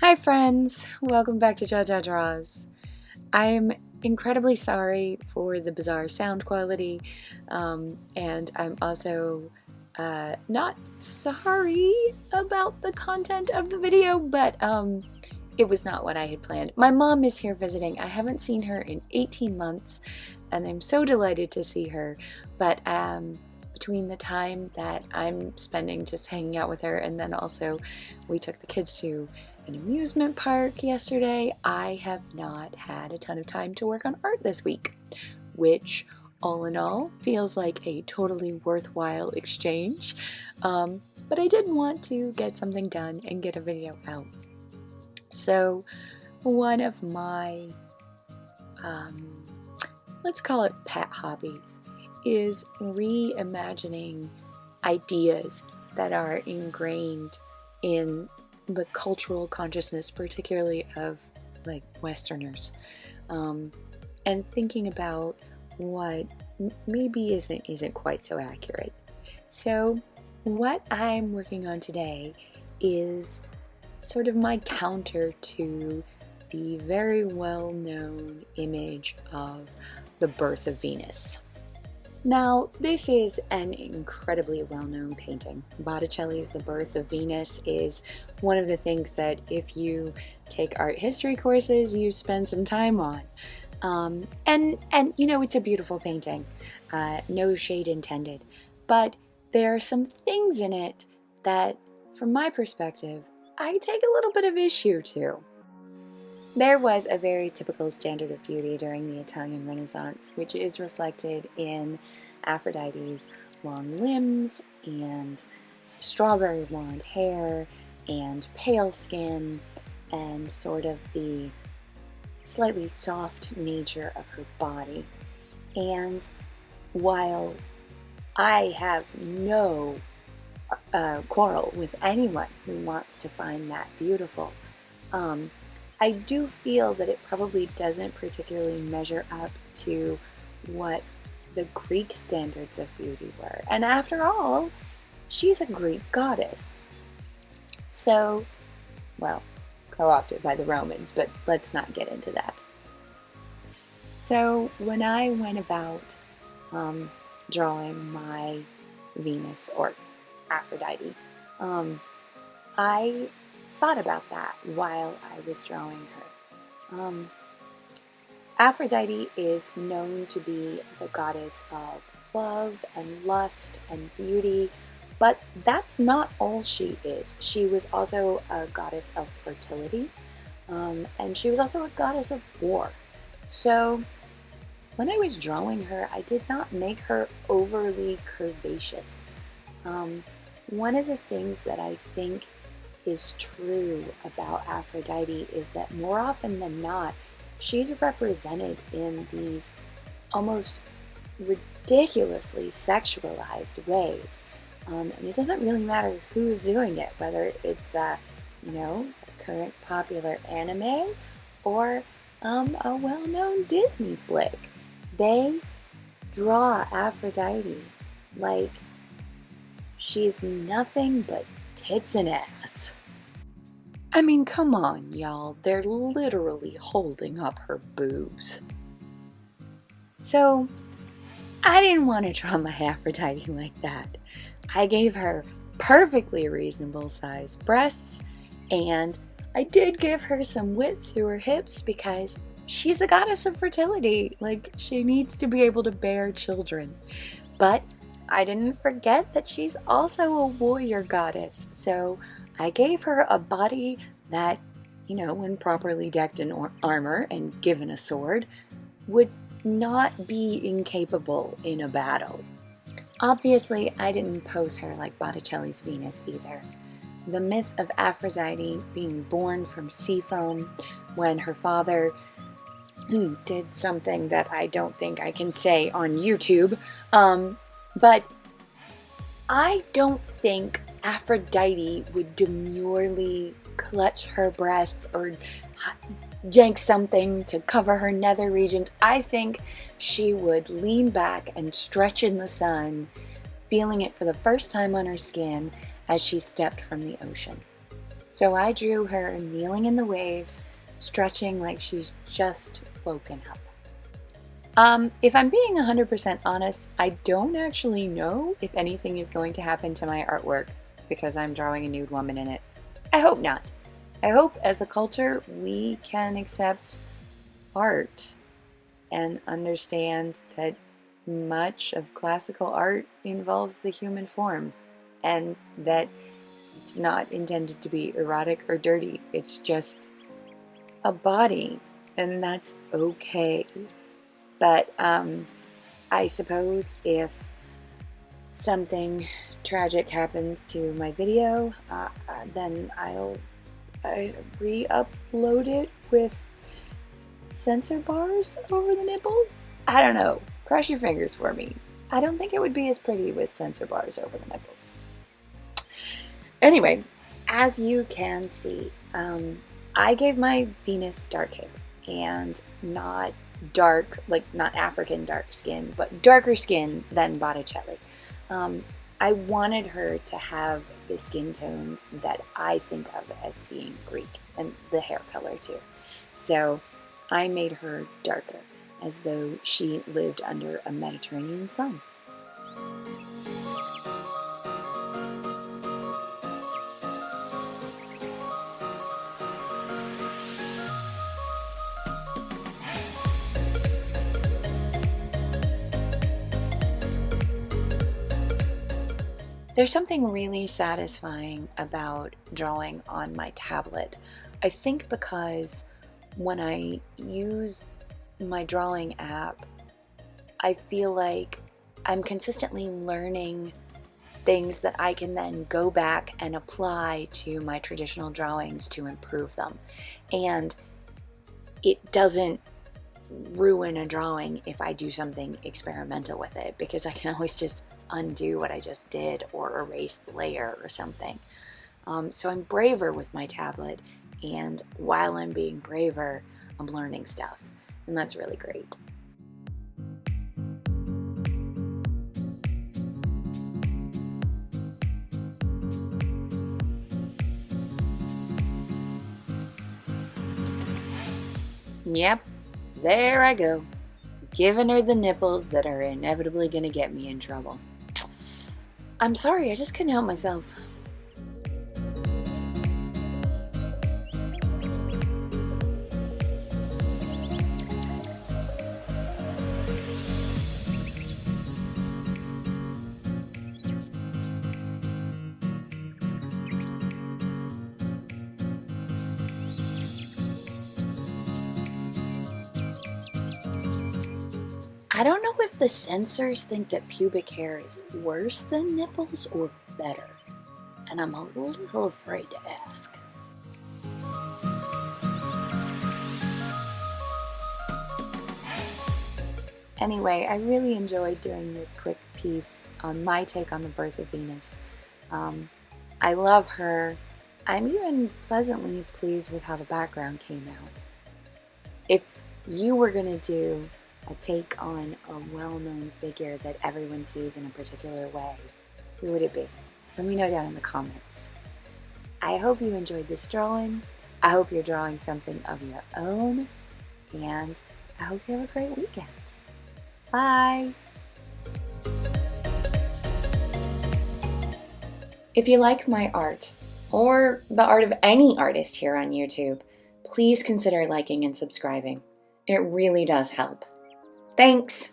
Hi friends, welcome back to Jaja Draws. I'm incredibly sorry for the bizarre sound quality, and I'm also not sorry about the content of the video, but it was not what I had planned. My mom is here visiting. I haven't seen her in 18 months, and I'm so delighted to see her, but between the time that I'm spending just hanging out with her and then also we took the kids to an amusement park yesterday, I have not had a ton of time to work on art this week, which all in all feels like a totally worthwhile exchange, but I did want to get something done and get a video out. So one of my, let's call it pet hobbies, is reimagining ideas that are ingrained in the cultural consciousness, particularly of like Westerners, and thinking about what maybe isn't quite so accurate. So what I'm working on today is sort of my counter to the very well-known image of the birth of Venus. Now, this is an incredibly well-known painting. Botticelli's The Birth of Venus is one of the things that if you take art history courses, you spend some time on. And you know, it's a beautiful painting, no shade intended. But there are some things in it that, from my perspective, I take a little bit of issue to. There was a very typical standard of beauty during the Italian Renaissance, which is reflected in Aphrodite's long limbs and strawberry blonde hair and pale skin and sort of the slightly soft nature of her body. And while I have no quarrel with anyone who wants to find that beautiful, I do feel that it probably doesn't particularly measure up to what the Greek standards of beauty were. And after all, she's a Greek goddess. So, well, co-opted by the Romans, but let's not get into that. So when I went about drawing my Venus or Aphrodite, I thought about that while I was drawing her. Aphrodite is known to be the goddess of love and lust and beauty, but that's not all she is. She was also a goddess of fertility, and she was also a goddess of war. So when I was drawing her, I did not make her overly curvaceous. One of the things that I think is true about Aphrodite is that more often than not, she's represented in these almost ridiculously sexualized ways. And it doesn't really matter who's doing it, whether it's, a current popular anime or a well-known Disney flick. They draw Aphrodite like she's nothing but tits and ass. I mean, come on, y'all. They're literally holding up her boobs. So, I didn't want to draw my Aphrodite like that. I gave her perfectly reasonable sized breasts, and I did give her some width through her hips because she's a goddess of fertility. Like, she needs to be able to bear children. But I didn't forget that she's also a warrior goddess, so I gave her a body that, when properly decked in armor and given a sword, would not be incapable in a battle. Obviously, I didn't pose her like Botticelli's Venus either. The myth of Aphrodite being born from sea foam when her father did something that I don't think I can say on YouTube, but I don't think Aphrodite would demurely clutch her breasts or yank something to cover her nether regions. I think she would lean back and stretch in the sun, feeling it for the first time on her skin as she stepped from the ocean. So I drew her kneeling in the waves, stretching like she's just woken up. If I'm being 100% honest, I don't actually know if anything is going to happen to my artwork because I'm drawing a nude woman in it. I hope not. I hope as a culture we can accept art and understand that much of classical art involves the human form and that it's not intended to be erotic or dirty. It's just a body, and that's okay. But I suppose if something tragic happens to my video, then I'll re-upload it with censor bars over the nipples. I don't know. Cross your fingers for me. I don't think it would be as pretty with censor bars over the nipples. Anyway, as you can see, I gave my Venus dark hair, and not dark, like not African dark skin, but darker skin than Botticelli. I wanted her to have the skin tones that I think of as being Greek, and the hair color too. So I made her darker, as though she lived under a Mediterranean sun. There's something really satisfying about drawing on my tablet. I think because when I use my drawing app, I feel like I'm consistently learning things that I can then go back and apply to my traditional drawings to improve them. And it doesn't ruin a drawing if I do something experimental with it, because I can always just undo what I just did or erase the layer or something. So I'm braver with my tablet, and while I'm being braver, I'm learning stuff, and that's really great. Yep, there I go, giving her the nipples that are inevitably gonna get me in trouble. I'm sorry, I just couldn't help myself. I don't know if the censors think that pubic hair is worse than nipples or better, and I'm a little afraid to ask. Anyway, I really enjoyed doing this quick piece on my take on the birth of Venus. I love her. I'm even pleasantly pleased with how the background came out. If you were going to do a take on a well-known figure that everyone sees in a particular way, who would it be? Let me know down in the comments. I hope you enjoyed this drawing. I hope you're drawing something of your own, and I hope you have a great weekend. Bye! If you like my art, or the art of any artist here on YouTube, please consider liking and subscribing. It really does help. Thanks!